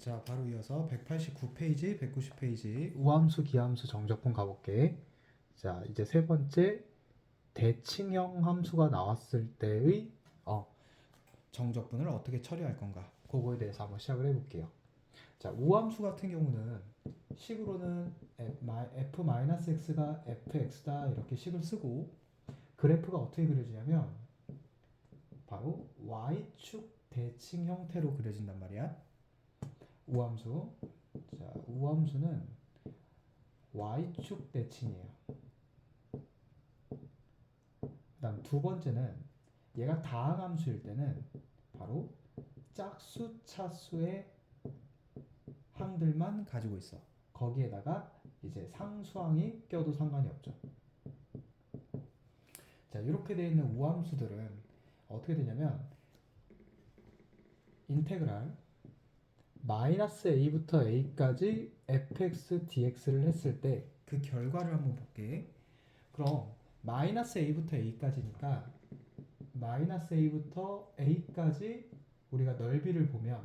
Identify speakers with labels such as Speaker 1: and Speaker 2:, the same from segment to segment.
Speaker 1: 자, 바로 이어서 189페이지, 190페이지
Speaker 2: 우함수, 기함수 정적분 가볼게. 자, 이제 세 번째 대칭형 함수가 나왔을 때의
Speaker 1: 정적분을 어떻게 처리할 건가?
Speaker 2: 그거에 대해서 한번 시작을 해볼게요. 자, 우함수 같은 경우는 식으로는 f-x가 fx다 이렇게 식을 쓰고 그래프가 어떻게 그려지냐면 바로 y축 대칭 형태로 그려진단 말이야. 우함수. 자, 우함수는 y축 대칭이에요. 그다음 두 번째는 얘가 다항함수일 때는 바로 짝수, 차수의 항들만 가지고 있어. 거기에다가 이제 상수항이 껴도 상관이 없죠. 자, 이렇게 되어 있는 우함수들은 어떻게 되냐면 인테그랄 마이너스 a부터 a까지 fx dx를 했을 때
Speaker 1: 그 결과를 한번 볼게.
Speaker 2: 그럼 마이너스 a부터 a까지니까 마이너스 a부터 a까지 우리가 넓이를 보면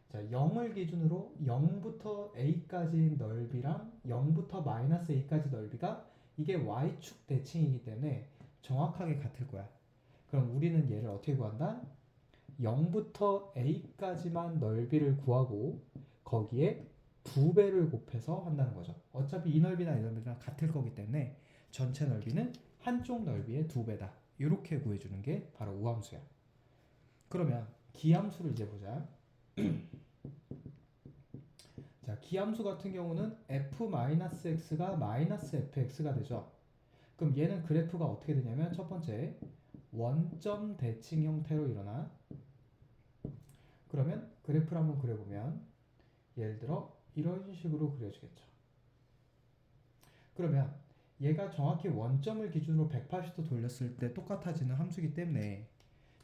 Speaker 2: 자, 0을 기준으로 0부터 a까지 넓이랑 0부터 마이너스 a까지 넓이가 이게 y축 대칭이기 때문에 정확하게 같을 거야. 그럼 우리는 얘를 어떻게 구한다? 0부터 a까지만 넓이를 구하고 거기에 2배를 곱해서 한다는 거죠. 어차피 이 넓이나 이 넓이랑 같을 거기 때문에 전체 넓이는 한쪽 넓이의 2배다. 이렇게 구해주는 게 바로 우함수야. 그러면 기함수를 이제 보자. 자, 기함수 같은 경우는 f-x가 마이너스 fx가 되죠. 그럼 얘는 그래프가 어떻게 되냐면 첫 번째 원점 대칭 형태로 일어나. 그러면 그래프를 한번 그려보면 예를 들어 이런 식으로 그려지겠죠. 그러면 얘가 정확히 원점을 기준으로 180도 돌렸을 때 똑같아지는 함수이기 때문에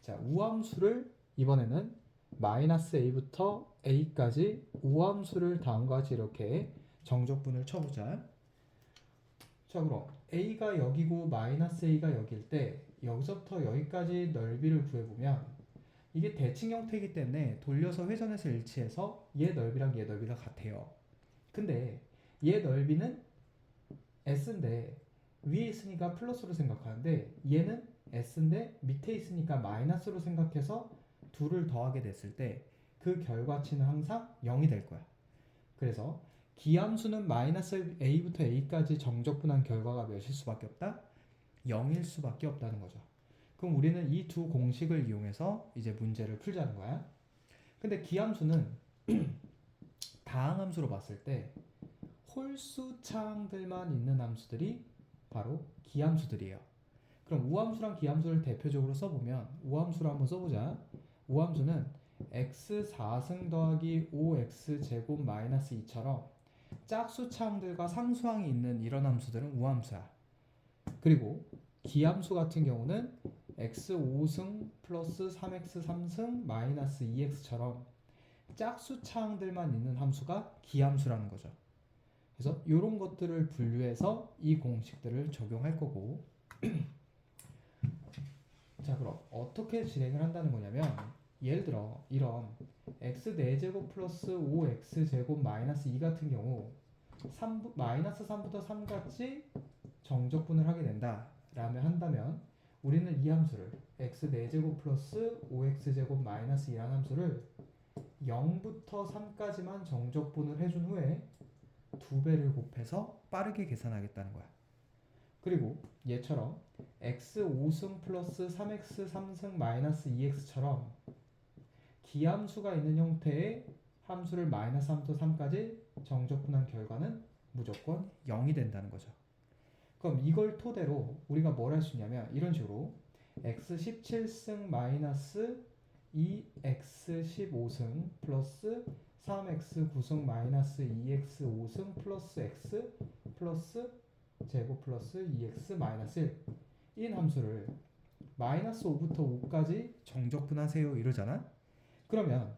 Speaker 2: 자, 우함수를 이번에는 마이너스 a부터 a까지 우함수를 다음과 같이 이렇게 정적분을 쳐보자. 자, 그럼 a가 여기고 마이너스 a가 여기일 때 여기서부터 여기까지 넓이를 구해보면 이게 대칭 형태이기 때문에 돌려서 회전해서 일치해서 얘 넓이랑 얘 넓이가 같아요. 근데 얘 넓이는 s인데 위에 있으니까 플러스로 생각하는데 얘는 s인데 밑에 있으니까 마이너스로 생각해서 둘을 더하게 됐을 때 그 결과치는 항상 0이 될 거야. 그래서 기함수는 마이너스 a부터 a까지 정적분한 결과가 몇일 수밖에 없다? 0일 수밖에 없다는 거죠. 그럼 우리는 이 두 공식을 이용해서 이제 문제를 풀자는 거야. 근데 기함수는 다항함수로 봤을 때 홀수 차항들만 있는 함수들이 바로 기함수들이에요. 그럼 우함수랑 기함수를 대표적으로 써보면 우함수를 한번 써보자. 우함수는 x 4승 더하기 5x 제곱 마이너스 2처럼 짝수 차항들과 상수항이 있는 이런 함수들은 우함수야. 그리고 기함수 같은 경우는 x 5승 플러스 3x 3승 마이너스 2x처럼 짝수 차항들만 있는 함수가 기함수라는 거죠. 그래서 이런 것들을 분류해서 이 공식들을 적용할 거고 자, 그럼 어떻게 진행을 한다는 거냐면 예를 들어 이런 x 4제곱 플러스 5x제곱 마이너스 2 같은 경우 마이너스 3부터 3까지 정적분을 하게 된다 라면 한다면 우리는 이 함수를 x 4제곱 플러스 5x제곱 마이너스 2라는 함수를 0부터 3까지만 정적분을 해준 후에 2배를 곱해서 빠르게 계산하겠다는 거야. 그리고 얘처럼 x 5승 플러스 3x 3승 마이너스 2x처럼 기함수가 있는 형태의 함수를 마이너스 3부터 3까지 정적분한 결과는 무조건 0이 된다는 거죠. 그럼 이걸 토대로 우리가 뭘 할 수 있냐면 이런 식으로 x 17승 마이너스 2x 15승 플러스 3x 9승 마이너스 2x 5승 플러스 x 플러스 제곱 플러스 2x 마이너스 1인 함수를 마이너스 5부터 5까지 정적분하세요 이러잖아. 그러면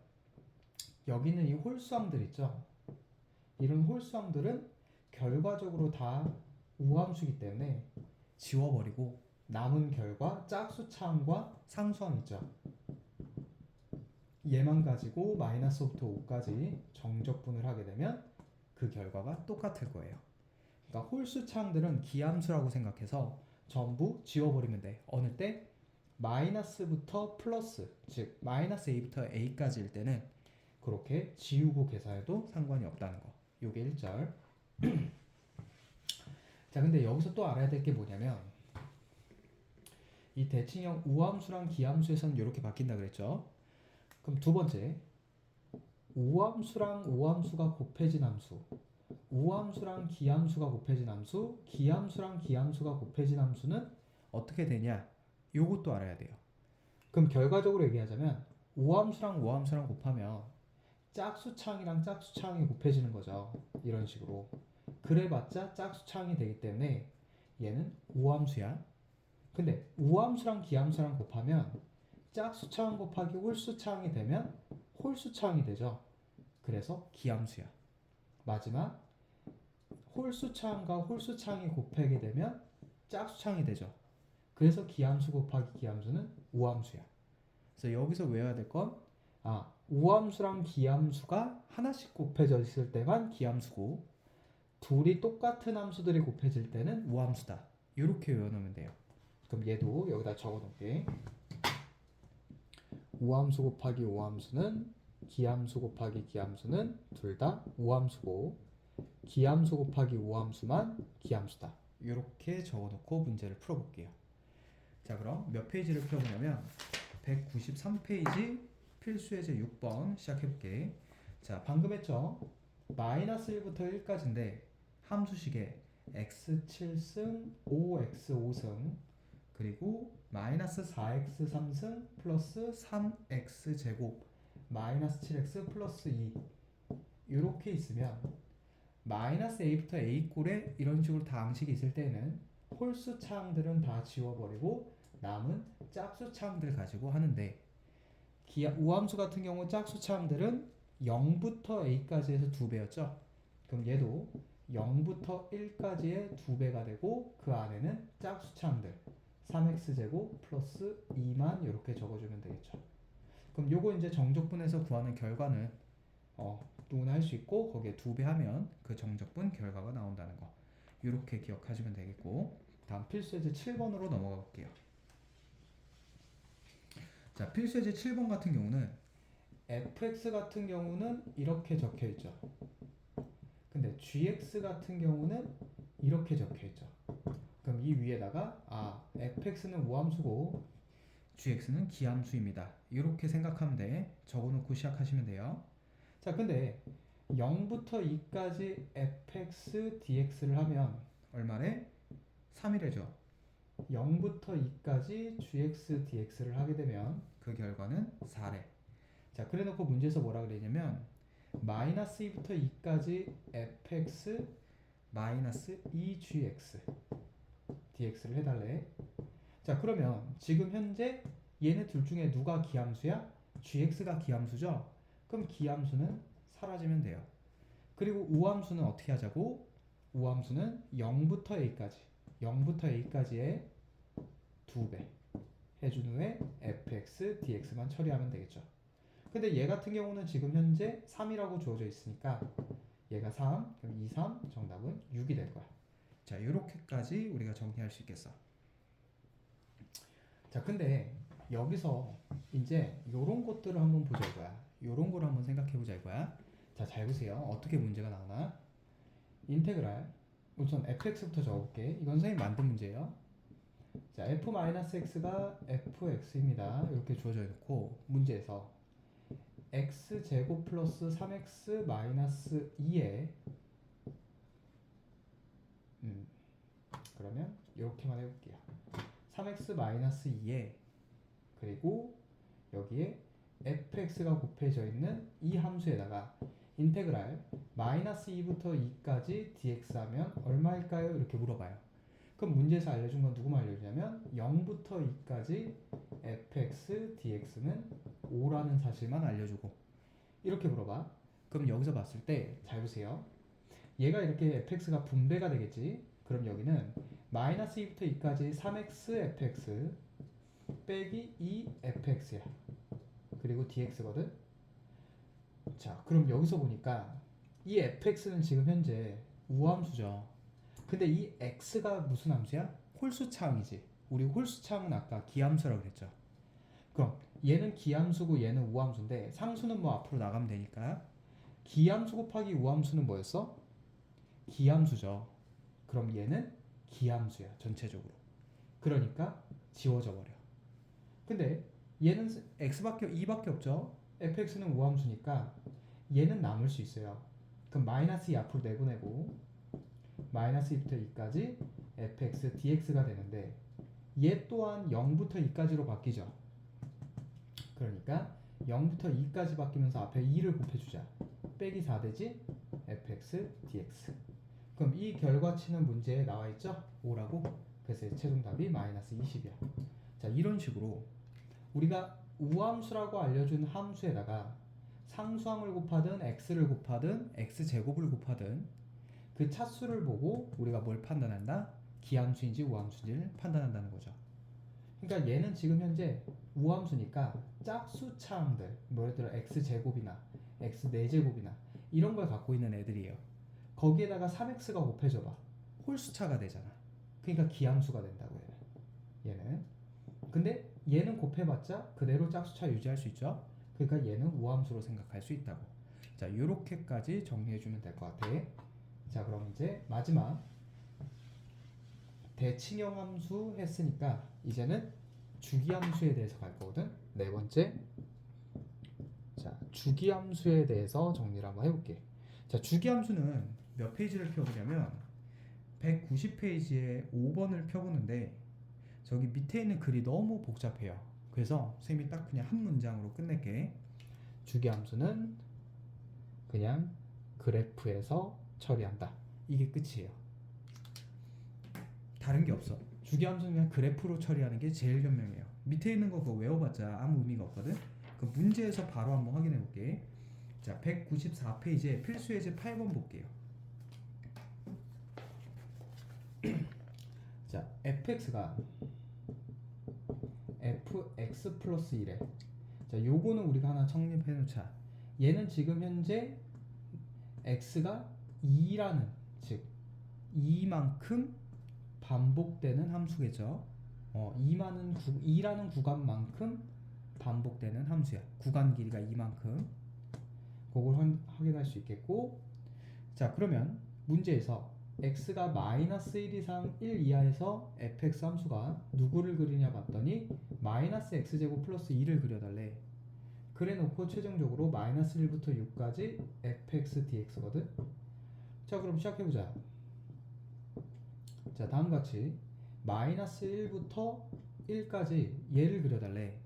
Speaker 2: 여기 있는 이 홀수함들 있죠. 이런 홀수함들은 결과적으로 다 우함수이기 때문에 지워버리고 남은 결과 짝수 차항과 상수항 있죠. 얘만 가지고 마이너스 5부터 5까지 정적분을 하게 되면 그 결과가 똑같을 거예요. 그러니까 홀수 창들은 기함수라고 생각해서 전부 지워버리면 돼. 어느 때? 마이너스부터 플러스, 즉 마이너스 a부터 a까지일 때는 그렇게 지우고 계산해도 상관이 없다는 거. 요게 1절. 자, 근데 여기서 또 알아야 될 게 뭐냐면 이 대칭형 우함수랑 기함수에서는 이렇게 바뀐다 그랬죠. 그럼 두 번째, 우함수랑 오함수가 곱해진 함수, 우함수랑 기함수가 곱해진 함수, 기함수랑 기함수가 곱해진 함수는 어떻게 되냐? 요것도 알아야 돼요. 그럼 결과적으로 얘기하자면 우함수랑 오함수랑 곱하면 짝수창이랑 짝수창이 곱해지는 거죠. 이런 식으로. 그래봤자 짝수창이 되기 때문에 얘는 우함수야. 근데 우함수랑 기함수랑 곱하면 짝수창 곱하기 홀수창이 되면 홀수창이 되죠. 그래서 기함수야. 마지막 홀수창과 홀수창이 곱하게 되면 짝수창이 되죠. 그래서 기함수 곱하기 기함수는 우함수야. 그래서 여기서 외워야 될 건 우함수랑 기함수가 하나씩 곱해져 있을 때만 기함수고 둘이 똑같은 함수들이 곱해질 때는 우함수다. 이렇게 외워놓으면 돼요. 그럼 얘도 여기다 적어놓을게. 우함수 곱하기 오함수는 기함수 곱하기 기함수는 둘 다 우함수고 기함수 곱하기 오함수만 기함수다. 이렇게 적어놓고 문제를 풀어볼게요. 자, 그럼 몇 페이지를 풀어보냐면 193페이지 필수예제 6번 시작해볼게. 자, 방금 했죠? 마이너스 1부터 1까지인데 함수식에 x 7승 5x 5승 그리고 마이너스 4x 3승 플러스 3x 제곱 마이너스 7x 플러스 2 이렇게 있으면 마이너스 a부터 a꼴에 이런 식으로 다 항식이 있을 때는 홀수 차항들은 다 지워버리고 남은 짝수 차항들 가지고 하는데 우함수 같은 경우 짝수 차항들은 0부터 a까지 해서 2배였죠. 그럼 얘도 0부터 1까지의 2배가 되고 그 안에는 짝수 차항들 3x제곱 플러스 2만 이렇게 적어주면 되겠죠. 그럼 요거 이제 정적분에서 구하는 결과는 누구나 할 수 있고 거기에 2배 하면 그 정적분 결과가 나온다는 거 이렇게 기억하시면 되겠고 다음 필수예제 7번으로 넘어가 볼게요. 자, 필수예제 7번 같은 경우는 fx 같은 경우는 이렇게 적혀 있죠. 근데 gx 같은 경우는 이렇게 적혀 있죠. 그럼 이 위에다가 fx는 우함수고 gx는 기함수입니다. 이렇게 생각하면 돼. 적어놓고 시작하시면 돼요. 자, 근데 0부터 2까지 fx dx를 하면 얼마래? 3이래죠. 0부터 2까지 gx dx를 하게 되면 그 결과는 4래. 자, 그래놓고 문제에서 뭐라 그랬냐면 마이너스 2부터 2까지 fx 마이너스 2gx dx를 해달래. 자, 그러면 지금 현재 얘네 둘 중에 누가 기함수야? gx가 기함수죠? 그럼 기함수는 사라지면 돼요. 그리고 우함수는 어떻게 하자고? 우함수는 0부터 a까지의 2배 해준 후에 fx, dx만 처리하면 되겠죠. 근데 얘 같은 경우는 지금 현재 3이라고 주어져 있으니까 얘가 3, 그럼 2, 3 정답은 6이 될 거야. 자, 이렇게까지 우리가 정리할 수 있겠어. 자, 근데 여기서 이제 요런 것들을 한번 보자 이거야. 요런 걸 한번 생각해 보자 이거야. 자, 잘 보세요. 어떻게 문제가 나오나? 인테그랄 우선 fx부터 적어볼게. 이건 선생님 만든 문제예요. 자, f-x가 fx입니다. 이렇게 주어져 있고 문제에서 x제곱 플러스 3x 마이너스 2에 그러면 이렇게만 해볼게요. 3x 마이너스 2에 그리고 여기에 fx가 곱해져 있는 이 함수에다가 인테그랄 마이너스 2부터 2까지 dx 하면 얼마일까요? 이렇게 물어봐요. 그럼 문제에서 알려준 건 누구만 알려주냐면 0부터 2까지 fx dx는 5라는 사실만 알려주고 이렇게 물어봐. 그럼 여기서 봤을 때 잘 보세요. 얘가 이렇게 fx가 분배가 되겠지. 그럼 여기는 마이너스 2부터 2까지 3x fx 빼기 2 fx야. 그리고 dx거든. 자, 그럼 여기서 보니까 이 fx는 지금 현재 우함수죠. 근데 이 x가 무슨 함수야? 홀수차항이지. 우리 홀수차항은 아까 기함수라고 그랬죠. 그럼 얘는 기함수고 얘는 우함수인데 상수는 뭐 앞으로 나가면 되니까 기함수 곱하기 우함수는 뭐였어? 기함수죠. 그럼 얘는 기함수야 전체적으로. 그러니까 지워져 버려. 근데 얘는 x밖에 2밖에 없죠. fx는 우함수니까 얘는 남을 수 있어요. 그럼 마이너스 2 앞으로 내보내고 마이너스 2부터 2까지 fx dx가 되는데 얘 또한 0부터 2까지로 바뀌죠. 그러니까 0부터 2까지 바뀌면서 앞에 2를 곱해주자. 빼기 4 되지? fx dx. 그럼 이 결과치는 문제에 나와있죠? 5라고. 그래서 최종 답이 마이너스 20이야. 자, 이런 식으로 우리가 우함수라고 알려준 함수에다가 상수함을 곱하든 x를 곱하든 x제곱을 곱하든 그 차수를 보고 우리가 뭘 판단한다? 기함수인지 우함수인지를 판단한다는 거죠. 그러니까 얘는 지금 현재 우함수니까 짝수 차항들, 뭐 예를 들어 x제곱이나 x 4제곱이나 이런 걸 갖고 있는 애들이에요. 거기에다가 3x가 곱해져봐. 홀수차가 되잖아. 그러니까 기함수가 된다고 얘는. 근데 얘는 곱해봤자 그대로 짝수차 유지할 수 있죠. 그러니까 얘는 우함수로 생각할 수 있다고. 자, 요렇게까지 정리해주면 될 것 같아. 자, 그럼 이제 마지막 대칭형함수 했으니까 이제는 주기함수에 대해서 갈 거거든. 네 번째. 자, 주기함수에 대해서 정리를 한번 해볼게. 자, 주기함수는 몇 페이지를 펴보냐면 190페이지에 5번을 펴보는데 저기 밑에 있는 글이 너무 복잡해요. 그래서 쌤이 딱 그냥 한 문장으로 끝낼게. 주기함수는 그냥 그래프에서 처리한다. 이게 끝이에요. 다른 게 없어. 주기함수는 그냥 그래프로 처리하는 게 제일 현명해요. 밑에 있는 거 그거 외워봤자 아무 의미가 없거든. 그 문제에서 바로 한번 확인해 볼게. 자, 194페이지에 필수 예제 8번 볼게요. 자, fx가 fx 플러스 1에 자, 요거는 우리가 하나 정립해 놓자. 얘는 지금 현재 x가 2라는 즉 2만큼 반복되는 함수겠죠. 2라는 구간만큼 반복되는 함수야. 구간 길이가 2만큼. 그걸 확인할 수 있겠고, 자, 그러면 문제에서 x가 마이너스 1 이상 1 이하에서 fx 함수가 누구를 그리냐 봤더니 마이너스 x제곱 플러스 2를 그려달래. 그래 놓고 최종적으로 마이너스 1부터 6까지 fx dx거든. 자, 그럼 시작해보자. 자, 다음같이 마이너스 1부터 1까지 얘를 그려달래.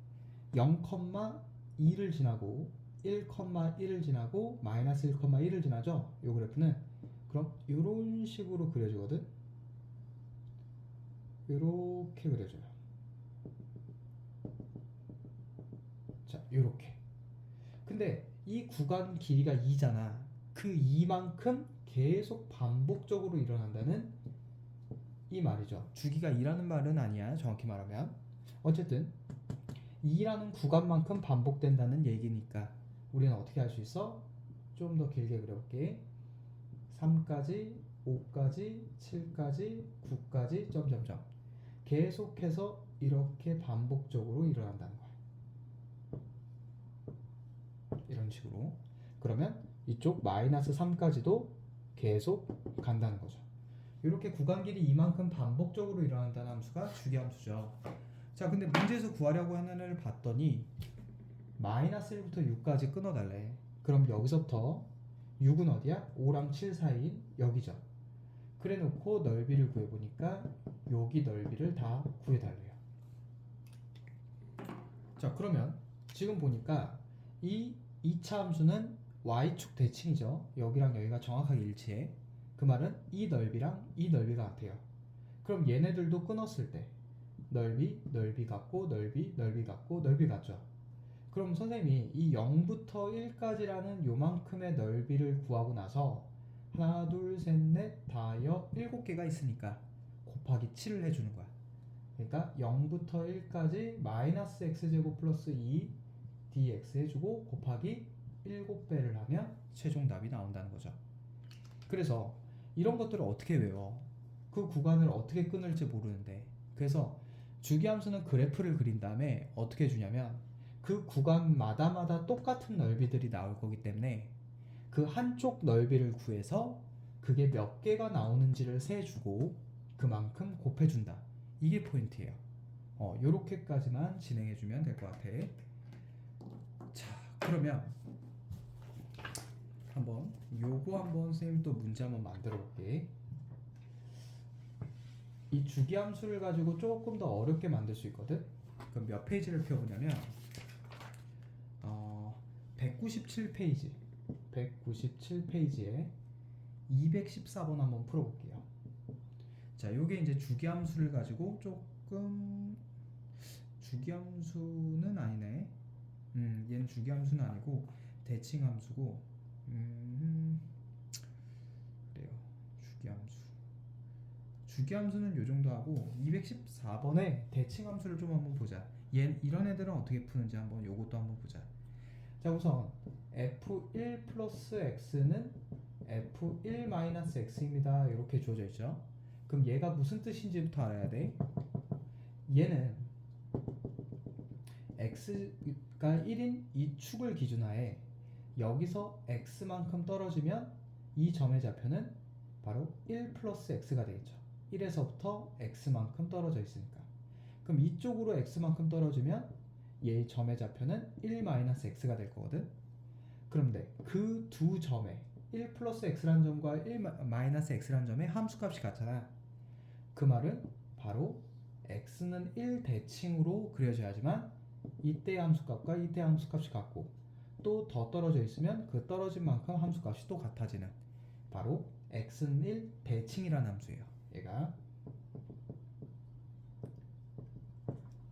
Speaker 2: 0,2를 지나고 1,1을 지나고 마이너스 1,1을 지나죠. 이 그래프는 그럼 이런 식으로 그려지거든. 이렇게 그려져요. 자, 이렇게. 근데 이 구간 길이가 2잖아. 그 2만큼 계속 반복적으로 일어난다는 이 말이죠. 주기가 2라는 말은 아니야. 정확히 말하면. 어쨌든 2라는 구간만큼 반복된다는 얘기니까 우리는 어떻게 할 수 있어? 좀 더 길게 그려볼게. 3까지, 5까지, 7까지, 9까지 점점점 계속해서 이렇게 반복적으로 일어난다는 거야. 이런 식으로. 그러면 이쪽 마이너스 3까지도 계속 간다는 거죠. 이렇게 구간 길이 이만큼 반복적으로 일어난다는 함수가 주기함수죠. 자, 근데 문제에서 구하려고 하는 애를 봤더니 마이너스 1부터 6까지 끊어달래. 그럼 여기서부터 6은 어디야? 5랑 7 사이인 여기죠. 그래 놓고 넓이를 구해보니까 여기 넓이를 다 구해달래요. 자, 그러면 지금 보니까 이 2차 함수는 y축 대칭이죠. 여기랑 여기가 정확하게 일치해. 그 말은 이 넓이랑 이 넓이가 같아요. 그럼 얘네들도 끊었을 때 넓이, 넓이 같고 넓이, 넓이 같고 넓이 같죠. 그럼 선생님이 이 0부터 1까지라는 요만큼의 넓이를 구하고 나서 하나, 둘, 셋, 넷, 다여 7개가 있으니까 곱하기 7을 해주는 거야. 그러니까 0부터 1까지 마이너스 x제곱 플러스 2 dx 해주고 곱하기 7배를 하면
Speaker 1: 최종 답이 나온다는 거죠.
Speaker 2: 그래서 이런 것들을 어떻게 외워? 그 구간을 어떻게 끊을지 모르는데 그래서 주기함수는 그래프를 그린 다음에 어떻게 주냐면 그 구간마다 똑같은 넓이들이 나올 거기 때문에 그 한쪽 넓이를 구해서 그게 몇 개가 나오는지를 세주고 그만큼 곱해준다. 이게 포인트예요. 요렇게까지만 진행해주면 될 것 같아. 자, 그러면 요거 한번 선생님 또 문제 한번 만들어 볼게. 이 주기함수를 가지고 조금 더 어렵게 만들 수 있거든. 그럼 몇 페이지를 펴보냐면 197페이지 197페이지에 214번 한번 풀어볼게요.
Speaker 1: 자, 요게 이제 주기함수를 가지고 조금 주기함수는 아니네. 얘는 주기함수는 아니고 대칭함수고. 그래요. 주기함수는 요 정도 하고 214번에 대칭함수를 좀 한번 보자. 이런 애들은 어떻게 푸는지 한번 요것도 한번 보자.
Speaker 2: 자, 우선 f1 플러스 x는 f1 마이너스 x입니다. 이렇게 주어져 있죠. 그럼 얘가 무슨 뜻인지부터 알아야 돼. 얘는 x가 1인 이 축을 기준하에 여기서 x만큼 떨어지면 이 점의 좌표는 바로 1 플러스 x가 되겠죠. 1에서부터 x만큼 떨어져 있으니까. 그럼 이쪽으로 x만큼 떨어지면 얘의 점의 좌표는 1 마이너스 x가 될 거거든. 그런데 그 두 점에 1 플러스 x라는 점과 1 마이너스 x라는 점의 함수값이 같잖아. 그 말은 바로 x는 1 대칭으로 그려져야지만 이때 함수값과 이때 함수값이 같고 또 더 떨어져 있으면 그 떨어진 만큼 함수값이 또 같아지는 바로 x는 1 대칭이라는 함수예요. 얘가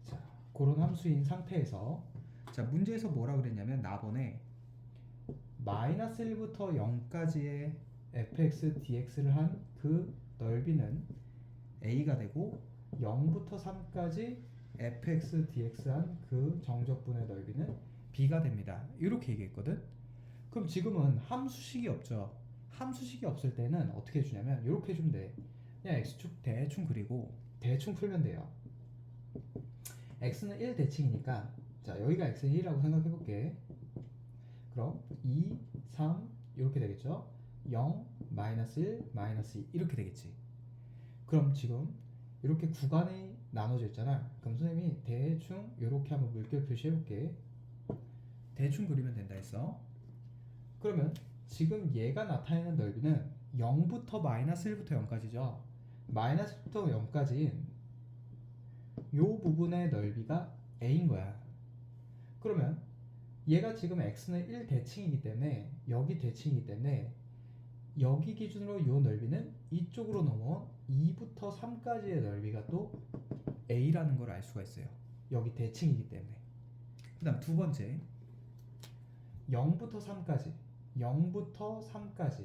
Speaker 2: 자, 그런 함수인 상태에서
Speaker 1: 자, 문제에서 뭐라 그랬냐면 나번에
Speaker 2: 마이너스 1부터 0까지의 fx dx를 한 그 넓이는
Speaker 1: a가 되고
Speaker 2: 0부터 3까지 fx dx 한 그 정적분의 넓이는
Speaker 1: b가 됩니다. 이렇게 얘기했거든.
Speaker 2: 그럼 지금은 함수식이 없죠. 함수식이 없을 때는 어떻게 해주냐면 이렇게 해주면 돼. 그냥 x축
Speaker 1: 대충 그리고
Speaker 2: 대충 풀면 돼요. x는 1 대칭이니까 자, 여기가 x는 1이라고 생각해 볼게. 그럼 2, 3 이렇게 되겠죠. 0, 마이너스 1, 마이너스 2 이렇게 되겠지. 그럼 지금 이렇게 구간이 나눠져 있잖아. 그럼 선생님이 대충 이렇게 한번 물결 표시해 볼게.
Speaker 1: 대충 그리면 된다 했어.
Speaker 2: 그러면 지금 얘가 나타내는 넓이는 0부터 마이너스 1부터 0까지죠. 마이너스 1부터 0까지인 요 부분의 넓이가 a인 거야. 그러면 얘가 지금 x는 1 대칭이기 때문에 여기 대칭이기 때문에 여기 기준으로 요 넓이는 이쪽으로 넘어온 2부터 3까지의 넓이가 또
Speaker 1: a라는 걸 알 수가 있어요.
Speaker 2: 여기 대칭이기 때문에.
Speaker 1: 그 다음 두 번째
Speaker 2: 0부터 3까지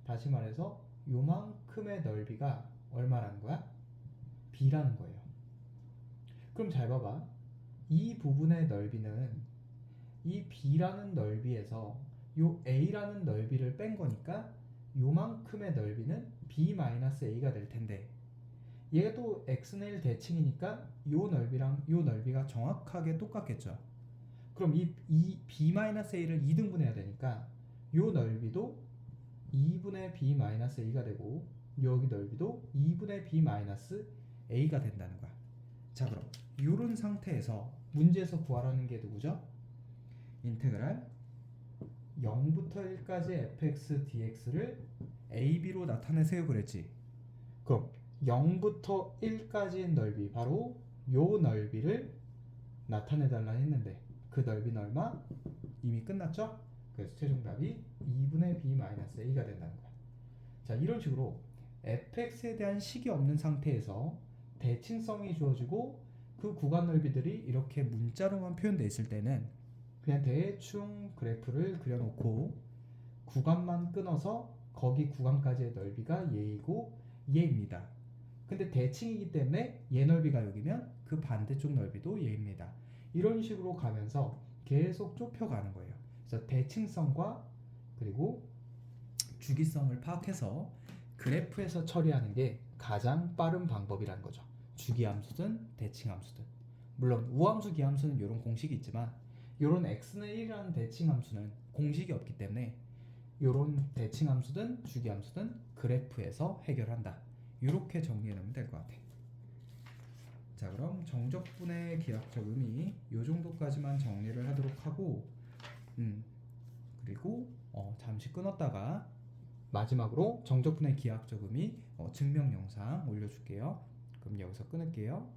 Speaker 2: 다시 말해서 요만큼의 넓이가 얼마라는 거야? b라는 거예요. 그럼 잘 봐봐. 이 부분의 넓이는 이 b라는 넓이에서 요 a라는 넓이를 뺀 거니까 요만큼의 넓이는 b-a가 될 텐데 얘가 또 x는 1 대칭이니까 요 넓이랑 요 넓이가
Speaker 1: 정확하게 똑같겠죠.
Speaker 2: 그럼 이 b-a를 2등분 해야 되니까 요 넓이도 2분의 b-a가 되고 여기 넓이도 2분의 b-a가 된다는 거야.
Speaker 1: 자, 그럼 이런 상태에서
Speaker 2: 문제에서 구하라는 게 누구죠?
Speaker 1: 인테그랄
Speaker 2: 0부터 1까지 fx dx를
Speaker 1: ab로 나타내세요 그랬지.
Speaker 2: 그럼 0부터 1까지의 넓이 바로 요 넓이를 나타내달라 했는데 그 넓이는 얼마? 이미 끝났죠? 그래서 최종답이 2분의 b-a가 된다는 거야. 자, 이런 식으로 fx에 대한 식이 없는 상태에서 대칭성이 주어지고 그 구간 넓이들이 이렇게
Speaker 1: 문자로만 표현되어 있을 때는
Speaker 2: 그냥 대충 그래프를 그려놓고 구간만 끊어서 거기 구간까지의 넓이가 얘이고 얘입니다. 근데 대칭이기 때문에 얘 넓이가 여기면 그 반대쪽 넓이도 얘입니다. 이런 식으로 가면서 계속 좁혀가는 거예요. 그래서 대칭성과 그리고 주기성을 파악해서 그래프에서 처리하는 게 가장 빠른 방법이라는 거죠. 주기함수든 대칭함수든. 물론 우함수, 기함수는 이런 공식이 있지만 이런 x는 1이라는 대칭함수는 공식이 없기 때문에 이런 대칭함수든 주기함수든 그래프에서 해결한다. 이렇게 정리해 놓으면 될 것 같아. 자, 그럼 정적분의 기하학적 의미 이 정도까지만 정리를 하도록 하고 그리고 잠시 끊었다가 마지막으로 정적분의 기하학적 의미 증명 영상 올려줄게요. 그럼 여기서 끊을게요.